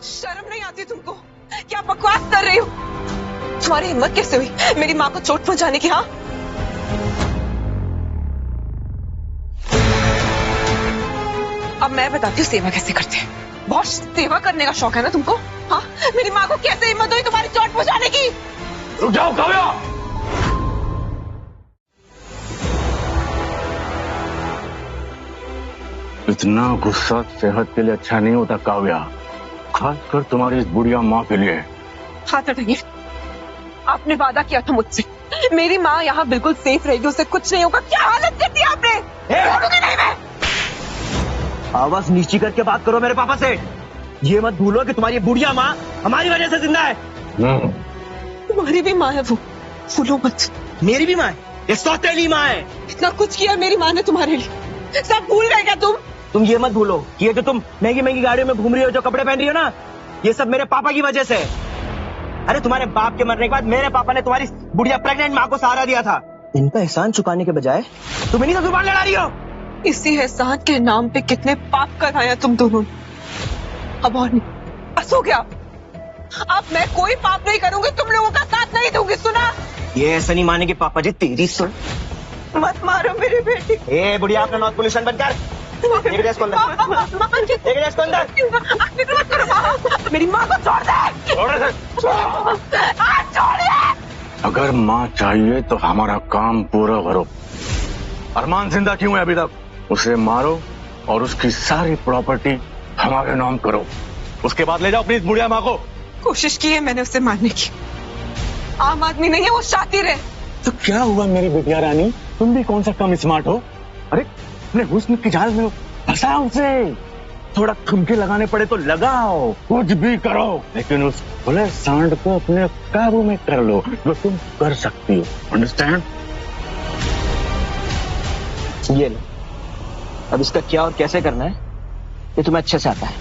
शर्म नहीं आती तुमको? क्या बकवास कर रही हो? तुम्हारी हिम्मत कैसे हुई मेरी माँ को चोट पहुंचाने की? हाँ, अब मैं बताती हूँ सेवा कैसे करते हैं। बहुत सेवा करने का शौक है ना तुमको? हाँ, मेरी माँ को कैसे हिम्मत हुई तुम्हारी चोट पहुंचाने की? रुक जाओ काव्या। इतना गुस्सा सेहत के लिए अच्छा नहीं होता काव्या, खासकर तुम्हारी इस बुढ़िया माँ के लिए। हाथ हटाइए। आपने वादा किया था मुझसे, मेरी माँ यहाँ बिल्कुल सेफ रहेगी, उसे कुछ नहीं होगा। क्या हालत कर दी आपने? छोड़ूंगी नहीं मैं। आवाज नीची करके बात करो मेरे पापा से। ये मत भूलो कि तुम्हारी बुढ़िया माँ हमारी वजह से जिंदा है। तुम्हारी भी माँ है वो, भूलो मत। मेरी भी माँ है, ये सौतेली माँ है। इतना कुछ किया मेरी माँ ने तुम्हारे लिए, सब भूल गए क्या तुम ये मत भूलो कि ये जो तुम महंगी महंगी गाड़ियों में घूम रही हो, जो कपड़े पहन रही हो ना, ये सब मेरे पापा की वजह से। अरे तुम्हारे बाप के मरने के बाद मेरे पापा ने तुम्हारी बुढ़िया प्रेग्नेंट माँ को सहारा दिया था। इन पर एहसान चुकाने के बजाय तुम इन्हीं से जुबान लड़ा रही हो। इसी एहसान के नाम पे कितने पाप कराया तुम दोनों। अब और नहीं, बस हो गया। अब मैं कोई पाप नहीं करूंगी, तुम लोगों का साथ नहीं दूंगी, सुना? ये ऐसा नहीं मानेगी पापा जी, तेरी सुन। मत मारो मेरी बेटी। ए बुढ़िया, अपना नॉट पोल्यूशन बंद कर। एक ड्रेस को अंदर, एक ड्रेस को अंदर। मत करो माँ, मेरी माँ को छोड़ दे। छोड़िए। अगर माँ चाहिए तो हमारा काम पूरा करो। अरमान जिंदा क्यों है अभी तक? उसे मारो और उसकी सारी प्रॉपर्टी हमारे नाम करो। उसके बाद ले जाओ अपनी इस बुढ़िया माँ को। कोशिश की है मैंने उसे मारने की। आम आदमी नहीं है वो, शातिर है। तो क्या हुआ मेरी बिटिया रानी, तुम भी कौन सा कम स्मार्ट हो? अरे अपने हुस्न की जाल में फंसाओ उसे। थोड़ा ठुमके लगाने पड़े तो लगाओ, कुछ भी करो, लेकिन उस खुले सांड को अपने काबू में कर लो, जो तुम कर सकती हो। अंडरस्टैंड? ये लो, अब इसका क्या और कैसे करना है ये तुम्हें अच्छे से आता है।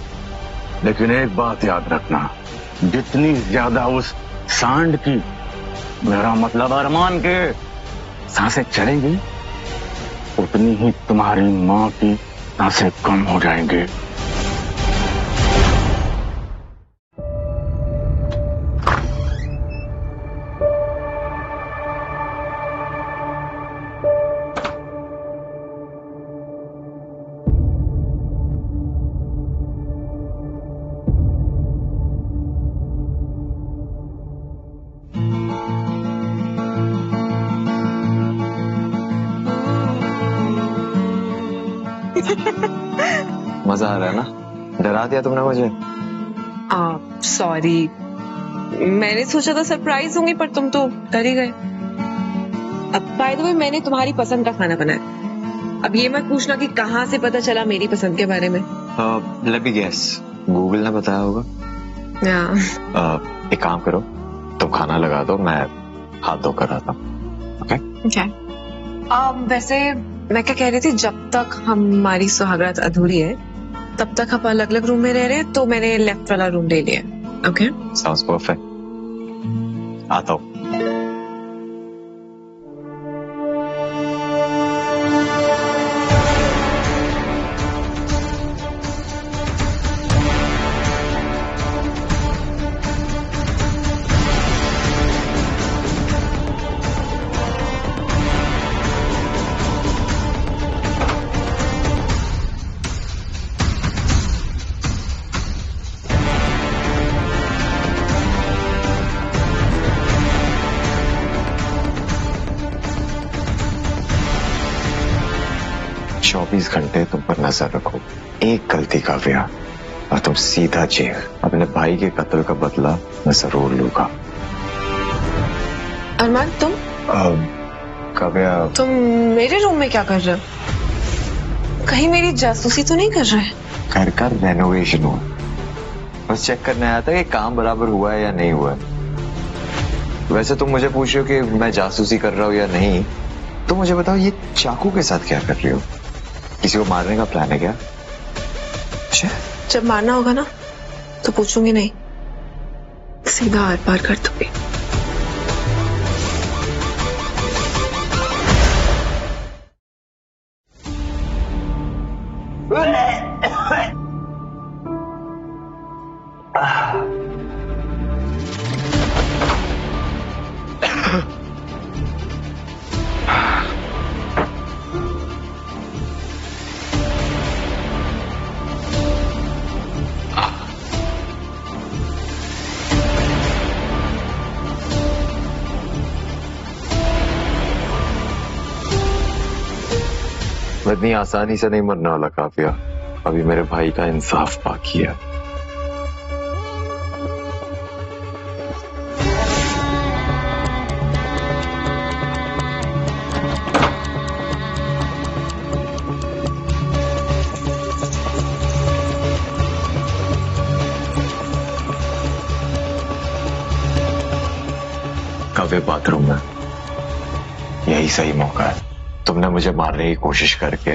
लेकिन एक बात याद रखना, जितनी ज्यादा उस सांड की, मेरा मतलब अरमान के, सांसें चलेंगी, उतनी ही तुम्हारी माँ की सांसें कम हो जाएंगी। मजा आ रहा है ना? डरा दिया तुमने मुझे। सॉरी, मैंने सोचा था सरप्राइज होंगी, पर तुम तो डर ही गए। अब बाय द वे, मैंने तुम्हारी पसंद का खाना बनाया। अब ये मत पूछना कि कहाँ से पता चला मेरी पसंद के बारे में। लेट मी गेस, गूगल ने बताया होगा। एक काम करो, तुम खाना लगा दो, मैं हाथ धोकर आता हूँ। ओके? वैसे मैं क्या कह रही थी, जब तक हमारी सुहागरात अधूरी है तब तक हम अलग अलग रूम में रह रहे हैं, तो मैंने लेफ्ट वाला रूम ले लिया। ओके? Sounds perfect. आता हूँ। चौबीस घंटे तुम पर नजर रखो, एक गलती का व्या और तुम सीधा जेल। अपने भाई के कत्ल का बदला मैं जरूर लूंगा। अरमान, काव्या, तुम मेरे रूम में क्या कर रहे हो? कहीं मेरी जासूसी तो नहीं कर रहे? घर का रेनोवेशन हुआ, बस चेक करने आया था कि काम बराबर हुआ है या नहीं हुआ है। वैसे तुम मुझे पूछ रहे हो कि मैं जासूसी कर रहा हूँ या नहीं, तो मुझे बताओ, ये चाकू के साथ क्या कर रही हो? किसी को मारने का प्लान है क्या? जब मारना होगा ना तो पूछूंगी नहीं, सीधा आर पार कर दूंगी। मैं इतनी आसानी से नहीं मरने वाला काफिया। अभी मेरे भाई का इंसाफ बाकी है। काफी बाथरूम में यही सही मौका है। तुमने मुझे मारने की कोशिश करके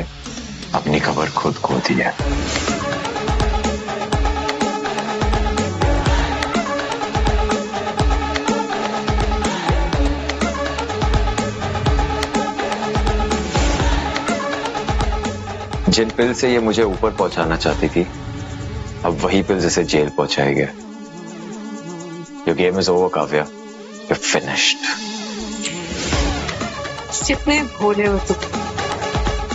अपनी खबर खुद खो दी है। जिन पिल से ये मुझे ऊपर पहुंचाना चाहती थी, अब वही पिल जिसे जेल पहुंचाएगा। Your game is over, Kavya. You're finished. कितने भोले हो तुम,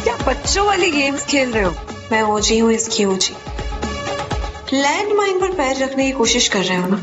क्या बच्चों वाली गेम्स खेल रहे हो? मैं ओजी हूँ इसकी ओजी। लैंड माइन पर पैर रखने की कोशिश कर रहे हो ना?